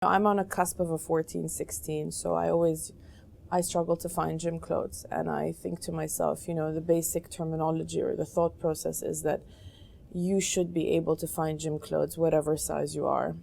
I'm on a cusp of a 14, 16, so I struggle to find gym clothes. And I think to myself, the basic terminology or the thought process is that you should be able to find gym clothes, whatever size you are.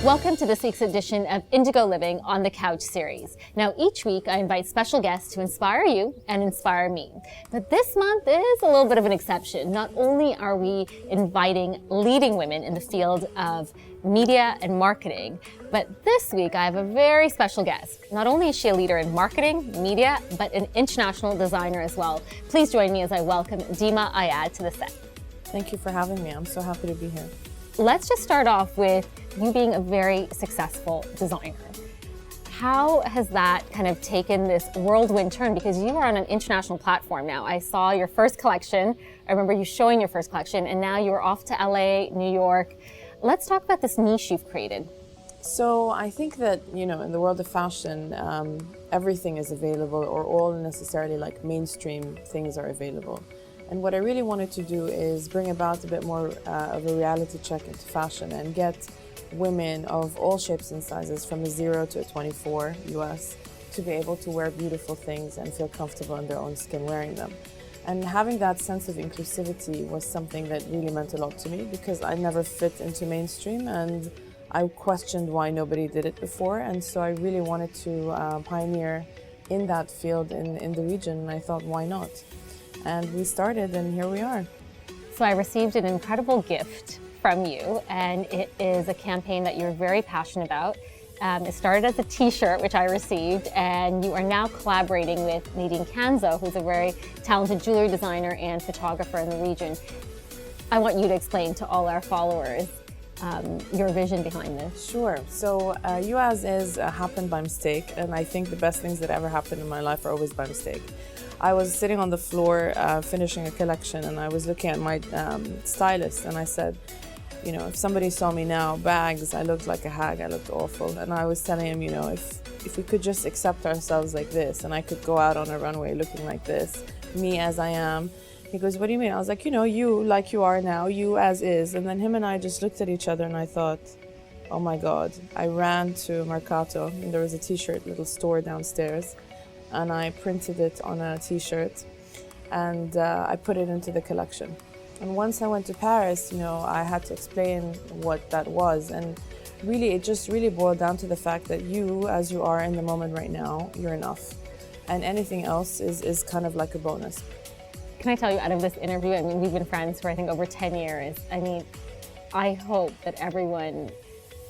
Welcome to this week's edition of Indigo Living on the Couch series. Now, each week I invite special guests to inspire you and inspire me. But this month is a little bit of an exception. Not only are we inviting leading women in the field of media and marketing, but this week I have a very special guest. Not only is she a leader in marketing, media, but an international designer as well. Please join me as I welcome Dima Ayad to the set. Thank you for having me. I'm so happy to be here. Let's just start off with you being a very successful designer. How has that kind of taken this whirlwind turn? Because you are on an international platform now. I saw your first collection. I remember you showing your first collection, and now you're off to LA, New York. Let's talk about this niche you've created. So I think that, in the world of fashion, everything is available, or all necessarily like mainstream things are available. And what I really wanted to do is bring about a bit more of a reality check into fashion and get women of all shapes and sizes, from a 0 to a 24 US, to be able to wear beautiful things and feel comfortable in their own skin wearing them. And having that sense of inclusivity was something that really meant a lot to me, because I never fit into mainstream and I questioned why nobody did it before. And so I really wanted to pioneer in that field in the region, and I thought, why not? And we started, and here we are. So I received an incredible gift from you, and it is a campaign that you're very passionate about. It started as a t-shirt, which I received, and you are now collaborating with Nadine Kanzo, who's a very talented jewelry designer and photographer in the region. I want you to explain to all our followers your vision behind this. Sure. So You As Is happened by mistake, and I think the best things that ever happened in my life are always by mistake. I was sitting on the floor finishing a collection, and I was looking at my stylist, and I said, if somebody saw me now, bags, I looked like a hag, I looked awful. And I was telling him, if we could just accept ourselves like this, and I could go out on a runway looking like this, me as I am. He goes, what do you mean? I was like, you like you are now, you as is. And then him and I just looked at each other, and I thought, oh my God. I ran to Mercato, and there was a t-shirt little store downstairs, and I printed it on a t-shirt, and I put it into the collection. And once I went to Paris, I had to explain what that was. And really, it just really boiled down to the fact that you, as you are in the moment right now, you're enough. And anything else is kind of like a bonus. Can I tell you, out of this interview, we've been friends for I think over 10 years. I hope that everyone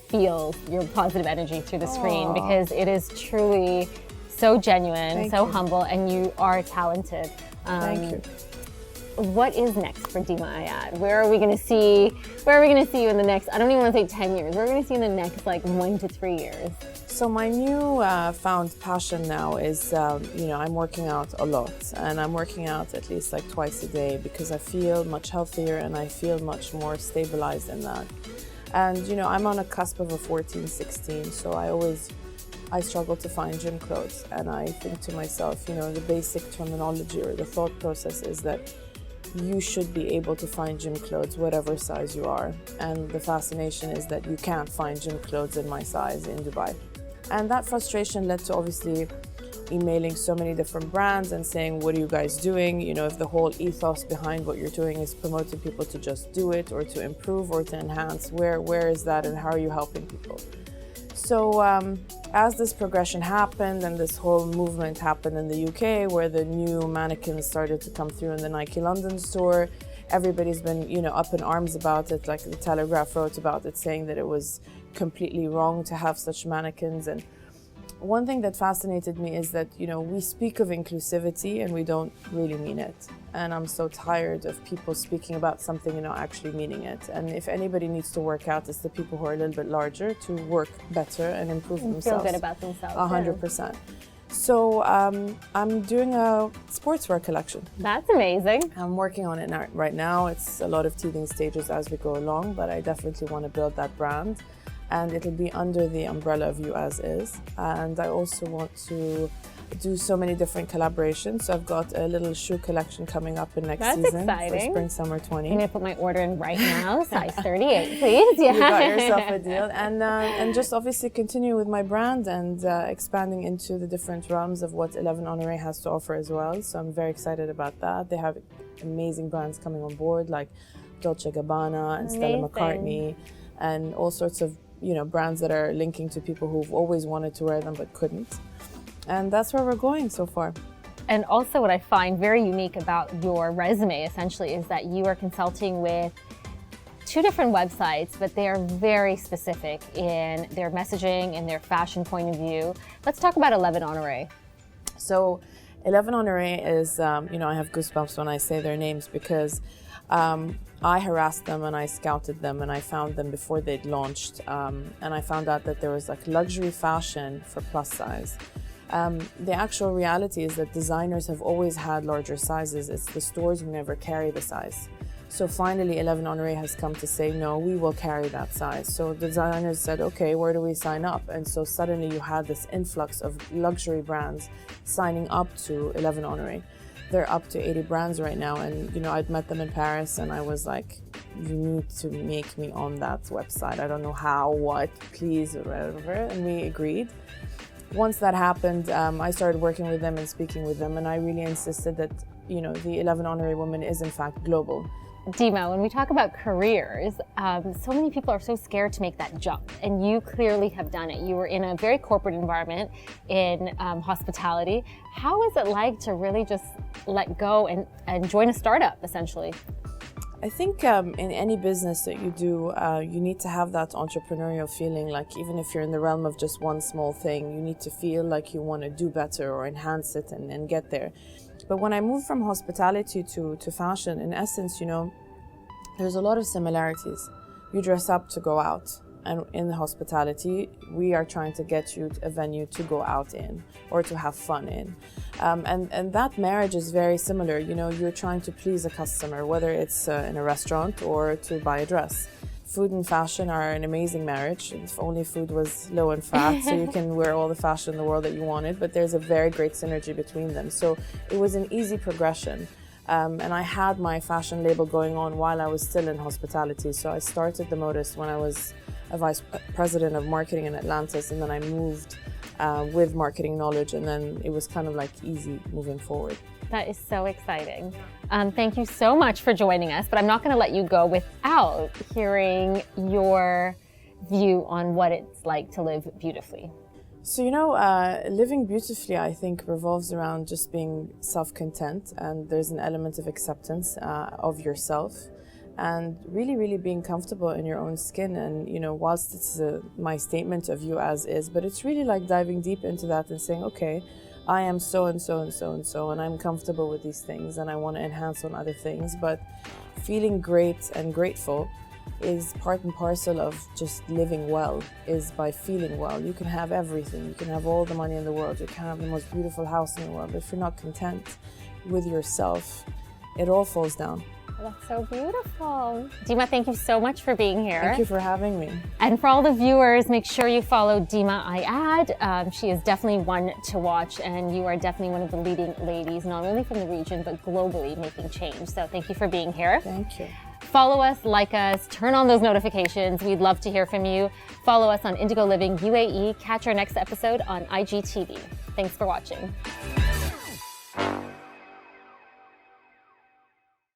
feels your positive energy through the screen, because it is truly so genuine, so humble, and you are talented. Thank you. What is next for Dima Ayad? Where are we going to see you in the next, I don't even want to say 10 years, where are we going to see you in the next 1 to 3 years? So my new found passion now is, I'm working out a lot, and I'm working out at least twice a day, because I feel much healthier and I feel much more stabilized in that. And, I'm on a cusp of a 14, 16, so I struggle to find gym clothes. And I think to myself, the basic terminology or the thought process is that you should be able to find gym clothes, whatever size you are. And the fascination is that you can't find gym clothes in my size in Dubai. And that frustration led to obviously emailing so many different brands and saying, what are you guys doing? If the whole ethos behind what you're doing is promoting people to just do it, or to improve, or to enhance, where is that, and how are you helping people? So as this progression happened, and this whole movement happened in the UK, where the new mannequins started to come through in the Nike London store, everybody's been, up in arms about it. Like the Telegraph wrote about it, saying that it was completely wrong to have such mannequins. And one thing that fascinated me is that, we speak of inclusivity and we don't really mean it. And I'm so tired of people speaking about something and not actually meaning it. And if anybody needs to work out, it's the people who are a little bit larger to work better and improve themselves. Feel good about themselves. 100%. So I'm doing a sportswear collection. That's amazing. I'm working on it right now. It's a lot of teething stages as we go along, but I definitely want to build that brand. And it'll be under the umbrella of You As Is. And I also want to do so many different collaborations. So I've got a little shoe collection coming up in next That's season exciting. for spring summer 20. I'm gonna put my order in right now, size 38, please. Yeah. You got yourself a deal, and just obviously continue with my brand and expanding into the different realms of what 11 Honoré has to offer as well. So I'm very excited about that. They have amazing brands coming on board like Dolce & Gabbana and Stella McCartney, and all sorts of brands that are linking to people who've always wanted to wear them but couldn't. And that's where we're going so far. And also what I find very unique about your resume essentially is that you are consulting with 2 different websites, but they are very specific in their messaging and their fashion point of view. Let's talk about 11 Honoré. So 11 Honoré is, I have goosebumps when I say their names because I harassed them and I scouted them and I found them before they'd launched. And I found out that there was like luxury fashion for plus size. The actual reality is that designers have always had larger sizes. It's the stores who never carry the size. So finally 11 Honoré has come to say, no, we will carry that size. So the designers said, okay, where do we sign up? And so suddenly you had this influx of luxury brands signing up to 11 Honoré. They're up to 80 brands right now, and I'd met them in Paris and I was like, you need to make me on that website. I don't know how, what, please, or whatever, and we agreed. Once that happened, I started working with them and speaking with them, and I really insisted that the 11 Honoré woman is in fact global. Dima, when we talk about careers, so many people are so scared to make that jump, and you clearly have done it. You were in a very corporate environment in hospitality. How is it like to really just let go and join a startup, essentially? I think in any business that you do, you need to have that entrepreneurial feeling. Like even if you're in the realm of just one small thing, you need to feel like you want to do better or enhance it and get there. But when I moved from hospitality to fashion, in essence, there's a lot of similarities. You dress up to go out. And in the hospitality, we are trying to get you a venue to go out in or to have fun in. And that marriage is very similar. You're trying to please a customer, whether it's in a restaurant or to buy a dress. Food and fashion are an amazing marriage. If only food was low in fat, so you can wear all the fashion in the world that you wanted, but there's a very great synergy between them. So it was an easy progression. And I had my fashion label going on while I was still in hospitality. So I started the Modist when I was a vice president of marketing in Atlantis, and then I moved with marketing knowledge, and then it was kind of like easy moving forward. That is so exciting. Thank you so much for joining us, but I'm not going to let you go without hearing your view on what it's like to live beautifully. So, living beautifully, I think, revolves around just being self-content, and there's an element of acceptance of yourself, and really, really being comfortable in your own skin. And, whilst it's my statement of you as is, but it's really like diving deep into that and saying, okay, I am so and so and so and so, and I'm comfortable with these things, and I want to enhance on other things. But feeling great and grateful is part and parcel of just living well, is by feeling well. You can have everything. You can have all the money in the world. You can have the most beautiful house in the world. But if you're not content with yourself, it all falls down. That's so beautiful. Dima, thank you so much for being here. Thank you for having me. And for all the viewers, make sure you follow Dima Ayad. She is definitely one to watch, and you are definitely one of the leading ladies, not only from the region, but globally making change. So thank you for being here. Thank you. Follow us, like us, turn on those notifications. We'd love to hear from you. Follow us on Indigo Living UAE. Catch our next episode on IGTV. Thanks for watching.